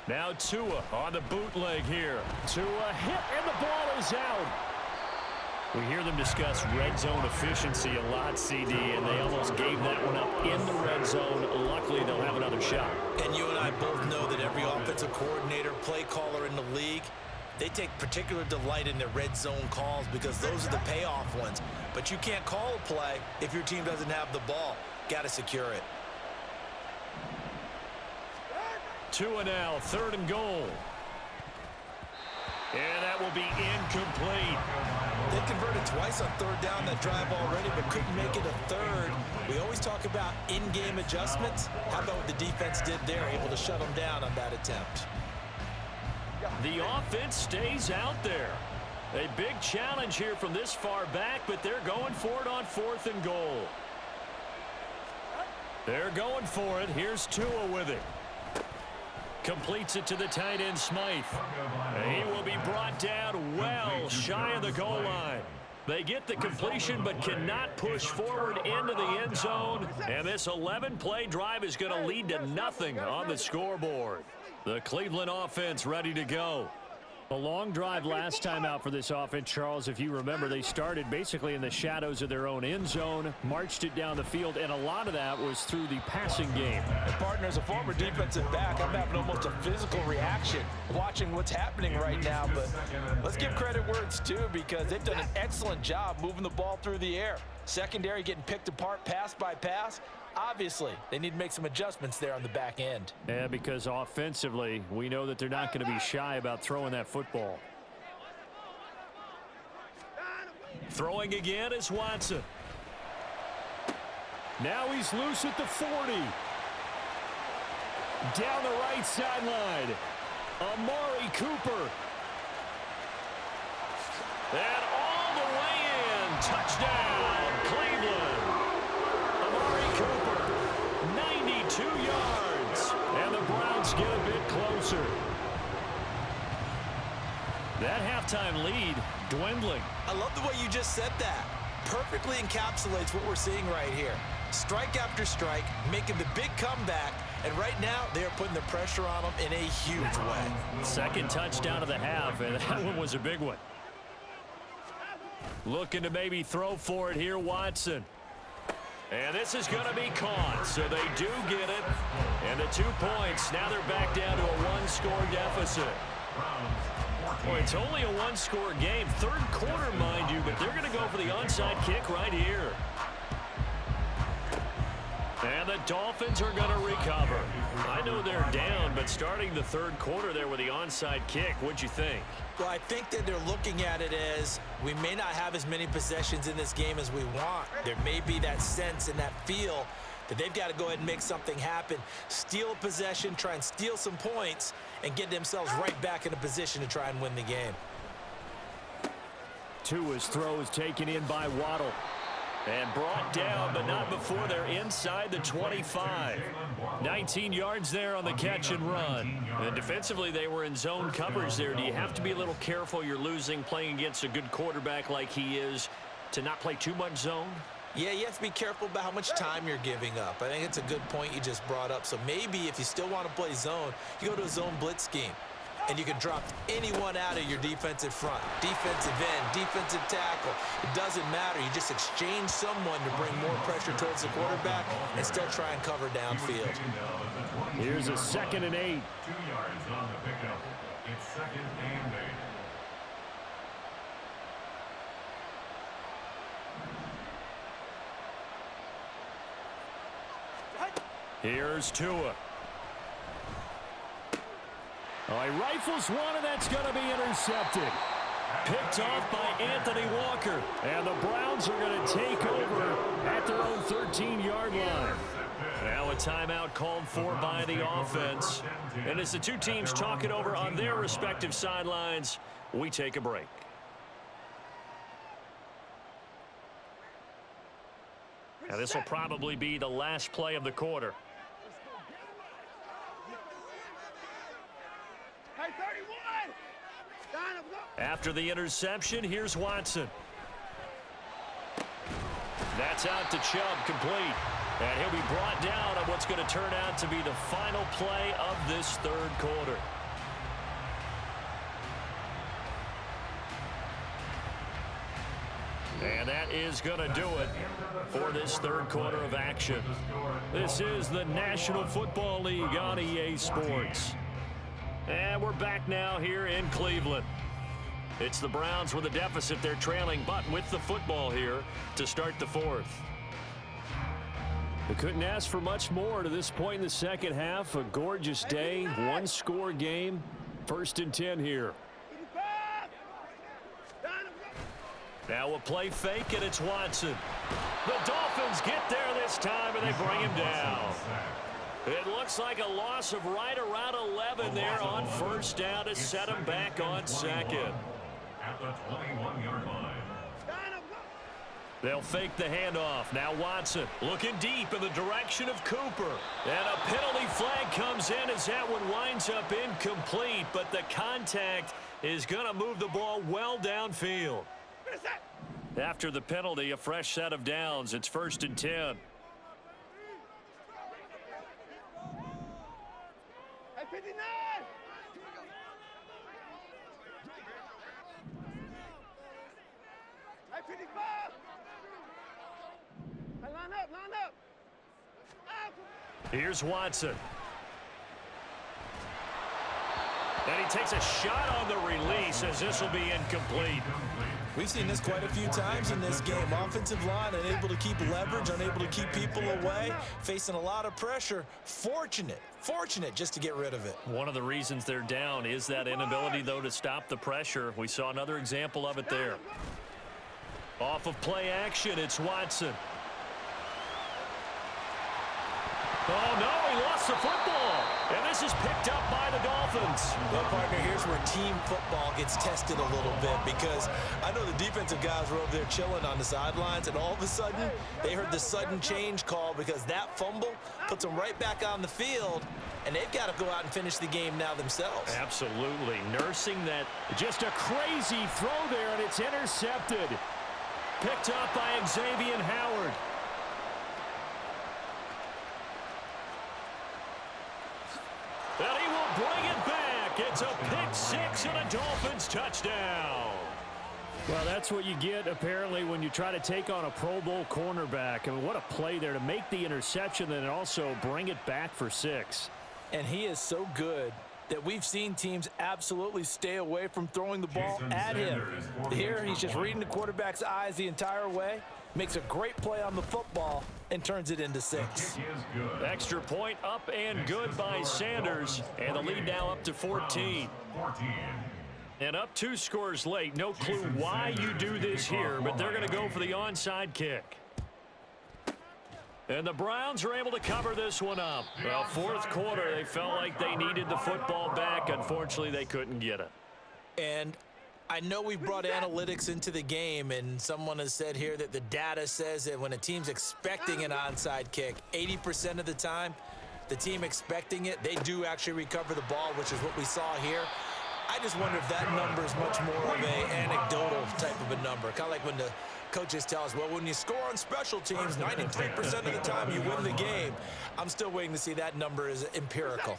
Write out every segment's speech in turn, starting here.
Now Tua on the bootleg here. Tua hit, and the ball is out. We hear them discuss red zone efficiency a lot, CD, and they almost gave that one up in the red zone. Luckily, they'll have another shot. And you and I both know that every offensive coordinator, play caller in the league, they take particular delight in their red zone calls because those are the payoff ones. But you can't call a play if your team doesn't have the ball. Got to secure it. Tua now, 3rd and goal. And that will be incomplete. They converted twice on 3rd down that drive already, but couldn't make it a 3rd. We always talk about in-game adjustments. How about what the defense did there, able to shut them down on that attempt? The offense stays out there. A big challenge here from this far back, but they're going for it on 4th and goal. They're going for it. Here's Tua with it. Completes it to the tight end, Smythe. He will be brought down well shy of the goal line. They get the completion but cannot push forward into the end zone. And this 11-play drive is going to lead to nothing on the scoreboard. The Cleveland offense ready to go. A long drive last time out for this offense, Charles. If you remember, they started basically in the shadows of their own end zone, marched it down the field, and a lot of that was through the passing game. And partner, as a former defensive back, I'm having almost a physical reaction watching what's happening right now. But let's give credit where it's due because they've done an excellent job moving the ball through the air. Secondary getting picked apart pass by pass. Obviously, they need to make some adjustments there on the back end. Yeah, because offensively, we know that they're not going to be shy about throwing that football. Throwing again is Watson. Now he's loose at the 40. Down the right sideline. Amari Cooper. And all the way in. Touchdown, Cleveland. Amari Cooper, 92 yards. And the Browns get a bit closer. That halftime lead dwindling. I love the way you just said that. Perfectly encapsulates what we're seeing right here. Strike after strike, making the big comeback, and right now they are putting the pressure on them in a huge way. Second touchdown of the half, and that one was a big one. Looking to maybe throw for it here, Watson. And this is going to be caught, so they do get it. And the 2 points, now they're back down to a one-score deficit. Well, it's only a one-score game. Third quarter, mind you, but they're going to go for the onside kick right here. And the Dolphins are going to recover. I know they're down, but starting the third quarter there with the onside kick, what'd you think? Well, I think that they're looking at it as we may not have as many possessions in this game as we want. There may be that sense and that feel that they've got to go ahead and make something happen, steal a possession, try and steal some points, and get themselves right back in a position to try and win the game. Tua's throw is taken in by Waddle. And brought down, but not before they're inside the 25. 19 yards there on the catch and run. And defensively, they were in zone coverage there. Do you have to be a little careful you're losing playing against a good quarterback like he is to not play too much zone? Yeah, you have to be careful about how much time you're giving up. I think it's a good point you just brought up. So maybe if you still want to play zone, you go to a zone blitz scheme. And you can drop anyone out of your defensive front. Defensive end, defensive tackle. It doesn't matter. You just exchange someone to bring more pressure towards the quarterback and still try and cover downfield. Here's a 2nd and 8. 2 yards on the pickup. It's 2nd and 8. Here's Tua. Oh, he rifles one, and that's going to be intercepted. Picked off by Anthony Walker. And the Browns are going to take over at their own 13-yard line. Now a timeout called for by the offense. And as the two teams talk it over on their respective sidelines, we take a break. Now this will probably be the last play of the quarter. After the interception, here's Watson. That's out to Chubb, complete. And he'll be brought down on what's going to turn out to be the final play of this third quarter. And that is going to do it for this third quarter of action. This is the National Football League on EA Sports. And we're back now here in Cleveland. It's the Browns with a deficit. They're trailing, but with the football here to start the fourth. We couldn't ask for much more to this point in the second half. A gorgeous day, one-score game. 1st and 10 here. Now a play fake, and it's Watson. The Dolphins get there this time, and they bring him down. It looks like a loss of right around 11 there on first down to set him back on second. At the 21-yard line. They'll fake the handoff. Now Watson looking deep in the direction of Cooper. And a penalty flag comes in as that one winds up incomplete, but the contact is going to move the ball well downfield. After the penalty, a fresh set of downs. It's 1st and 10. Hey, 59! Hey, 55! Hey, line up! Here's Watson. And he takes a shot on the release as this will be incomplete. We've seen this quite a few times in this game. Offensive line unable to keep leverage, unable to keep people away, facing a lot of pressure. Fortunate just to get rid of it. One of the reasons they're down is that inability, though, to stop the pressure. We saw another example of it there. Off of play action, it's Watson. Oh, no, he lost the football. And this is picked up by the Dolphins. Well, partner, here's where team football gets tested a little bit, because I know the defensive guys were over there chilling on the sidelines, and all of a sudden, they heard the sudden change call because that fumble puts them right back on the field, and they've got to go out and finish the game now themselves. Absolutely. Nursing that. Just a crazy throw there, and it's intercepted. Picked up by Xavier Howard. And he will bring it back. It's a pick six and a Dolphins touchdown. Well, that's what you get, apparently, when you try to take on a Pro Bowl cornerback. I mean, what a play there to make the interception and also bring it back for 6. And he is so good that we've seen teams absolutely stay away from throwing the ball at him. Here, he's just reading the quarterback's eyes the entire way, makes a great play on the football, and turns it into 6. Extra point up and good by Sanders, and the lead now up to 14. And up 2 scores late. No clue why you do this here, but they're going to go for the onside kick. And the Browns are able to cover this one up. Well, fourth quarter, they felt like they needed the football back. Unfortunately, they couldn't get it. And I know we've brought analytics into the game, and someone has said here that the data says that when a team's expecting an onside kick, 80% of the time, the team expecting it, they do actually recover the ball, which is what we saw here. I just wonder if that number is much more of an anecdotal type of a number, kind of like when the coaches tell us, well, when you score on special teams, 93% of the time you win the game. I'm still waiting to see that number is empirical.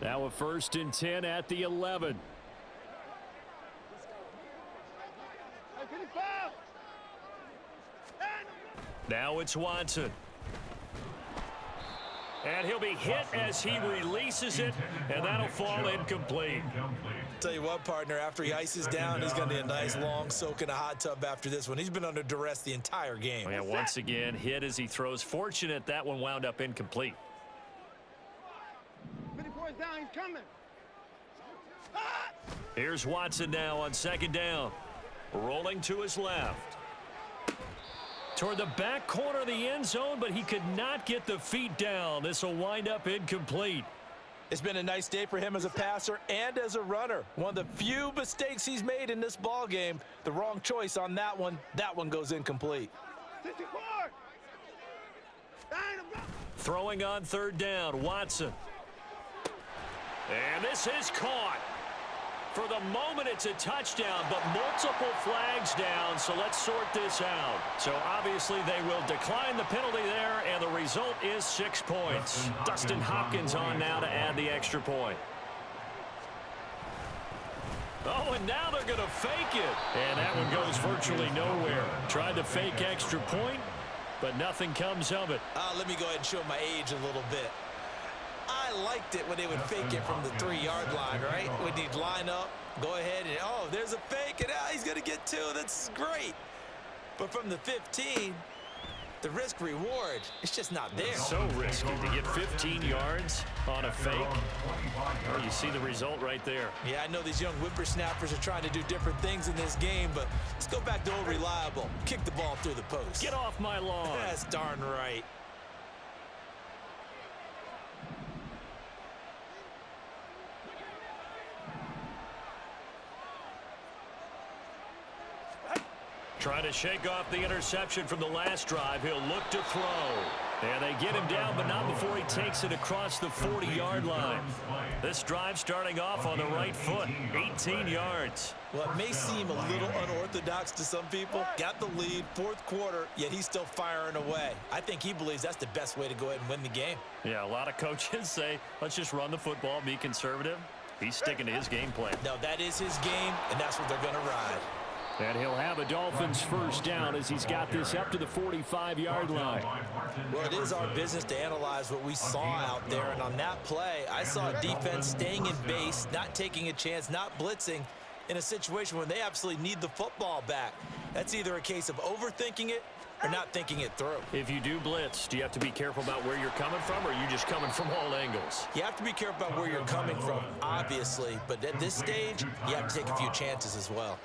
Now a 1st and 10 at the 11. Now it's Watson. And he'll be hit as he releases it, and that'll fall incomplete. Tell you what, partner, after he ices down, he's going to need a nice long soak in a hot tub after this one. He's been under duress the entire game. Yeah, once again, hit as he throws. Fortunate that one wound up incomplete. 54 is down, he's coming. Here's Watson now on 2nd down. Rolling to his left. Toward the back corner of the end zone, but he could not get the feet down. This will wind up incomplete. It's been a nice day for him as a passer and as a runner. One of the few mistakes he's made in this ball game. The wrong choice on that one. That one goes incomplete. 64. Throwing on 3rd down, Watson. And this is caught. For the moment, it's a touchdown, but multiple flags down, so let's sort this out. So obviously they will decline the penalty there, and the result is 6 points. Dustin Hopkins on now to add the extra point. Oh, and now they're going to fake it. And that one goes virtually nowhere. Tried to fake extra point, but nothing comes of it. Let me go ahead and show my age a little bit. I liked it when they would fake it from the 3-yard line, right? When he'd line up, go ahead, and, oh, there's a fake, and he's going to get 2. That's great. But from the 15, the risk-reward, it's just not there. So risky to get 15 yards on a fake. Oh, you see the result right there. Yeah, I know these young whippersnappers are trying to do different things in this game, but let's go back to old reliable. Kick the ball through the post. Get off my lawn. That's darn right. Trying to shake off the interception from the last drive. He'll look to throw. And they get him down, but not before he takes it across the 40-yard line. This drive starting off on the right foot, 18 yards. Well, it may seem a little unorthodox to some people. Got the lead, 4th quarter, yet he's still firing away. I think he believes that's the best way to go ahead and win the game. Yeah, a lot of coaches say, let's just run the football, be conservative. He's sticking to his game plan. No, that is his game, and that's what they're going to ride. And he'll have a Dolphins first down as he's got this up to the 45-yard line. Well, it is our business to analyze what we saw out there. And on that play, I saw a defense staying in base, not taking a chance, not blitzing in a situation where they absolutely need the football back. That's either a case of overthinking it or not thinking it through. If you do blitz, do you have to be careful about where you're coming from, or are you just coming from all angles? You have to be careful about where you're coming from, obviously. But at this stage, you have to take a few chances as well.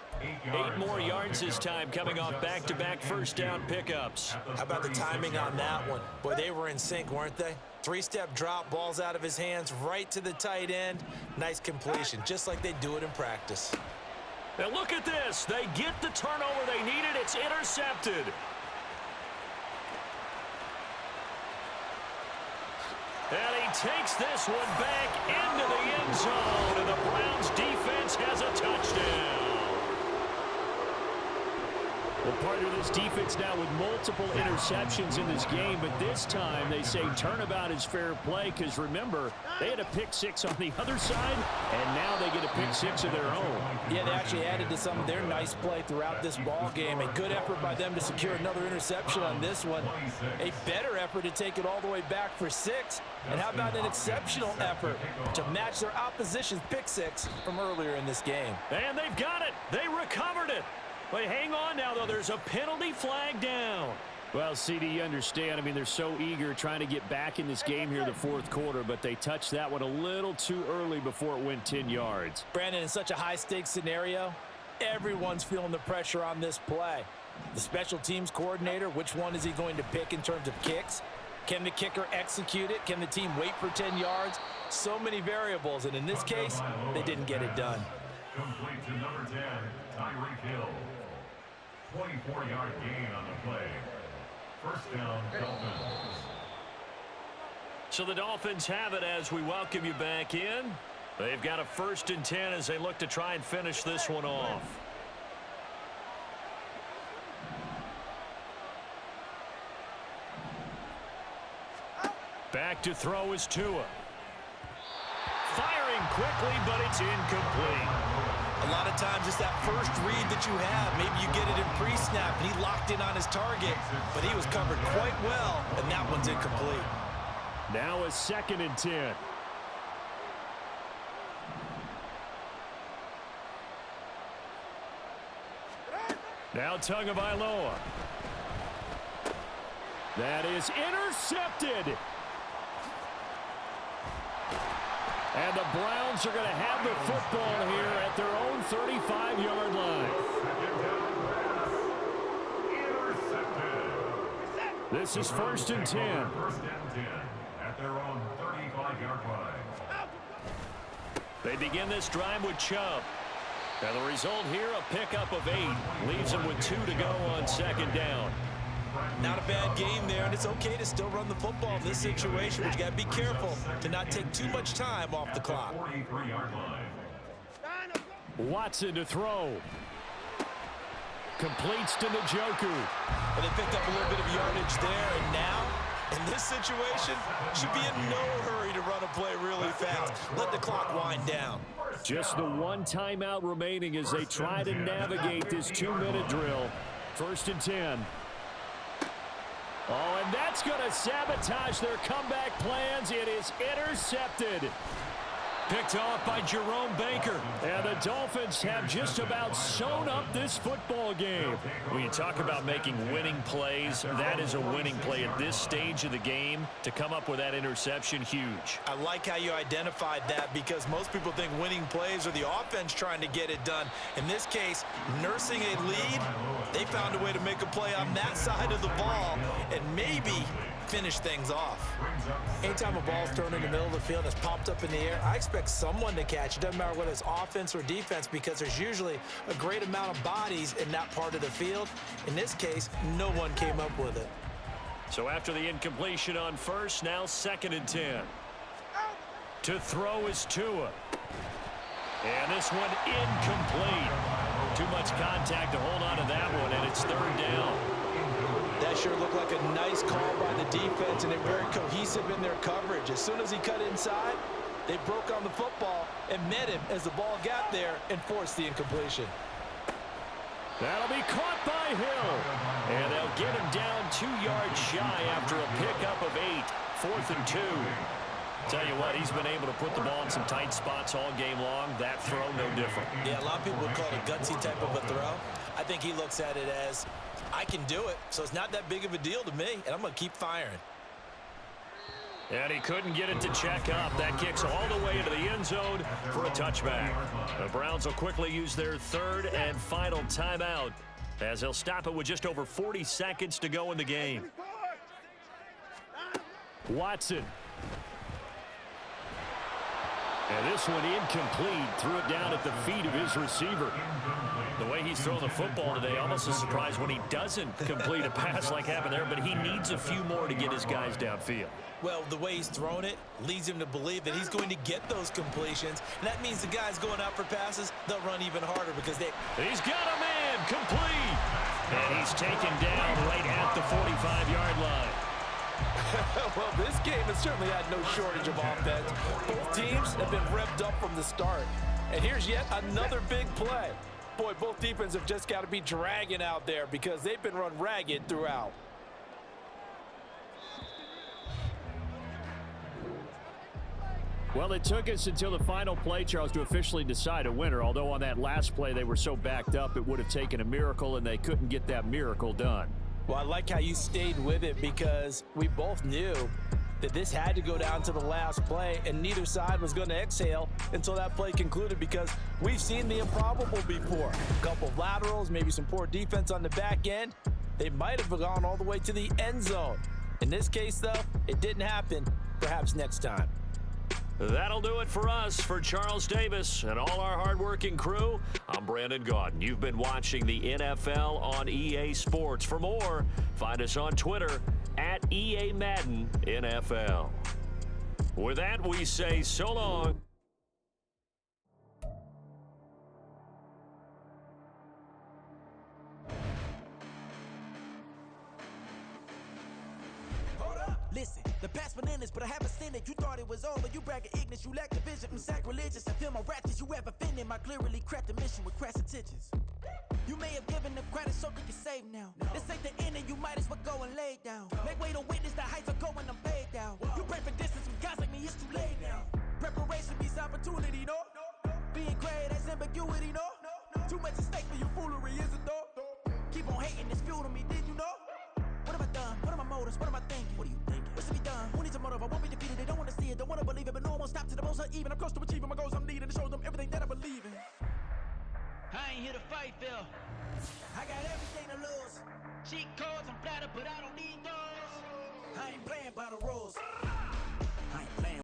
8 more yards this time, coming off back-to-back first down pickups. How about the timing on that one? Boy, they were in sync, weren't they? 3-step drop, balls out of his hands, right to the tight end. Nice completion, just like they do it in practice. Now look at this. They get the turnover they needed. It's intercepted. And he takes this one back into the end zone, and the Browns defense has a touchdown. Well, partner, this defense now with multiple interceptions in this game, but this time they say turnabout is fair play because, remember, they had a pick 6 on the other side, and now they get a pick 6 of their own. Yeah, they actually added to some of their nice play throughout this ball game. A good effort by them to secure another interception on this one. A better effort to take it all the way back for 6. And how about an exceptional effort to match their opposition's pick 6 from earlier in this game? And they've got it. They recovered it. But hang on now, though. There's a penalty flag down. Well, CD, you understand. I mean, they're so eager trying to get back in this game here in the 4th quarter, but they touched that one a little too early before it went 10 yards. Brandon, in such a high-stakes scenario, everyone's feeling the pressure on this play. The special teams coordinator, which one is he going to pick in terms of kicks? Can the kicker execute it? Can the team wait for 10 yards? So many variables, and in this case, they didn't get it done. Complete to number 10, Tyreek Hill. 24-yard gain on the play. First down, Dolphins. So the Dolphins have it as we welcome you back in. They've got a 1st and 10 as they look to try and finish this one off. Back to throw is Tua. Firing quickly, but it's incomplete. A lot of times it's that first read that you have. Maybe you get it in pre-snap, and he locked in on his target, but he was covered quite well, and that one's incomplete. Now a 2nd and 10. Now Tagovailoa. That is intercepted. And the Browns are going to have the football here at their own 35-yard line. This is 1st and 10. 1st and 10 at their own 35-yard line. They begin this drive with Chubb. And the result here, a pickup of 8. Leaves them with 2 to go on 2nd down. Not a bad game there, and it's okay to still run the football in this situation, but you got to be careful to not take too much time off the clock. 43-yard line. Watson to throw. Completes to Njoku. And they picked up a little bit of yardage there, and now, in this situation, should be in no hurry to run a play really fast. Let the clock wind down. Just the one timeout remaining as they try to navigate this 2-minute drill. 1st and 10. Oh, and that's going to sabotage their comeback plans. It is intercepted. Picked off by Jerome Baker. And the Dolphins have just about sewn up this football game. When you talk about making winning plays, that is a winning play at this stage of the game. To come up with that interception, huge. I like how you identified that, because most people think winning plays are the offense trying to get it done. In this case, nursing a lead, they found a way to make a play on that side of the ball and maybe finish things off. Anytime a ball's thrown in the middle of the field that's popped up in the air, I expect someone to catch it. Doesn't matter whether it's offense or defense, because there's usually a great amount of bodies in that part of the field. In this case, no one came up with it. So after the incompletion on first, now 2nd and 10. To throw is Tua. And this one incomplete. Too much contact to hold on to that one, and it's 3rd down. That sure looked like a nice call by the defense, and they're very cohesive in their coverage. As soon as he cut inside, they broke on the football and met him as the ball got there and forced the incompletion. That'll be caught by Hill. And they'll get him down 2 yards shy after a pickup of 8. 4th and 2. Tell you what, he's been able to put the ball in some tight spots all game long. That throw, no different. Yeah, a lot of people would call it a gutsy type of a throw. I think he looks at it as, I can do it, so it's not that big of a deal to me, and I'm going to keep firing. And he couldn't get it to check up. That kicks all the way into the end zone for a touchback. The Browns will quickly use their 3rd and final timeout, as they'll stop it with just over 40 seconds to go in the game. Watson. And this one incomplete. Threw it down at the feet of his receiver. The way he's throwing the football today, almost a surprise when he doesn't complete a pass like happened there, but he needs a few more to get his guys downfield. Well, the way he's thrown it leads him to believe that he's going to get those completions. And that means the guys going out for passes, they'll run even harder because they... He's got a man, complete. And he's taken down right at the 45-yard line. Well, this game has certainly had no shortage of offense. Both teams have been revved up from the start. And here's yet another big play. Boy, both defenses have just got to be dragging out there because they've been run ragged throughout. Well, it took us until the final play, Charles, to officially decide a winner. Although on that last play they were so backed up, it would have taken a miracle, and they couldn't get that miracle done. Well, I like how you stayed with it because we both knew that this had to go down to the last play, and neither side was going to exhale until that play concluded because we've seen the improbable before. A couple of laterals, maybe some poor defense on the back end. They might have gone all the way to the end zone. In this case, though, it didn't happen. Perhaps next time. That'll do it for us. For Charles Davis and all our hardworking crew, I'm Brandon Gaudin. You've been watching the NFL on EA Sports. For more, find us on Twitter at EA Madden NFL. With that, we say so long. Listen, the past bananas, but I haven't seen it. You thought it was over, you bragging ignorance, you lack the vision. I'm sacrilegious, I feel my ratchets, you ever offended my clearly crafted mission with crass intentions. You may have given them credit so they can save now. This ain't the end and you might as well go and lay down. Make way to witness the heights are going, I'm paid down. You pray for distance with guys like me, it's too late now. Preparation beats opportunity, no? Being great as ambiguity, no? Too much at stake for your foolery, is it though? Keep on hating, it's fuel to me, did you know? What have I done? What are my motives? What am I thinking? What are you thinking? What's to be done? Who needs a motive? I won't be defeated. They don't want to see it, don't want to believe it, but no one will stop to the most uneven. I'm close to achieving my goals. I'm needing to show them everything that I believe in. I ain't here to fight, Phil. I got everything to lose. Cheat codes, I'm flattered, but I don't need those. I ain't playing by the rules.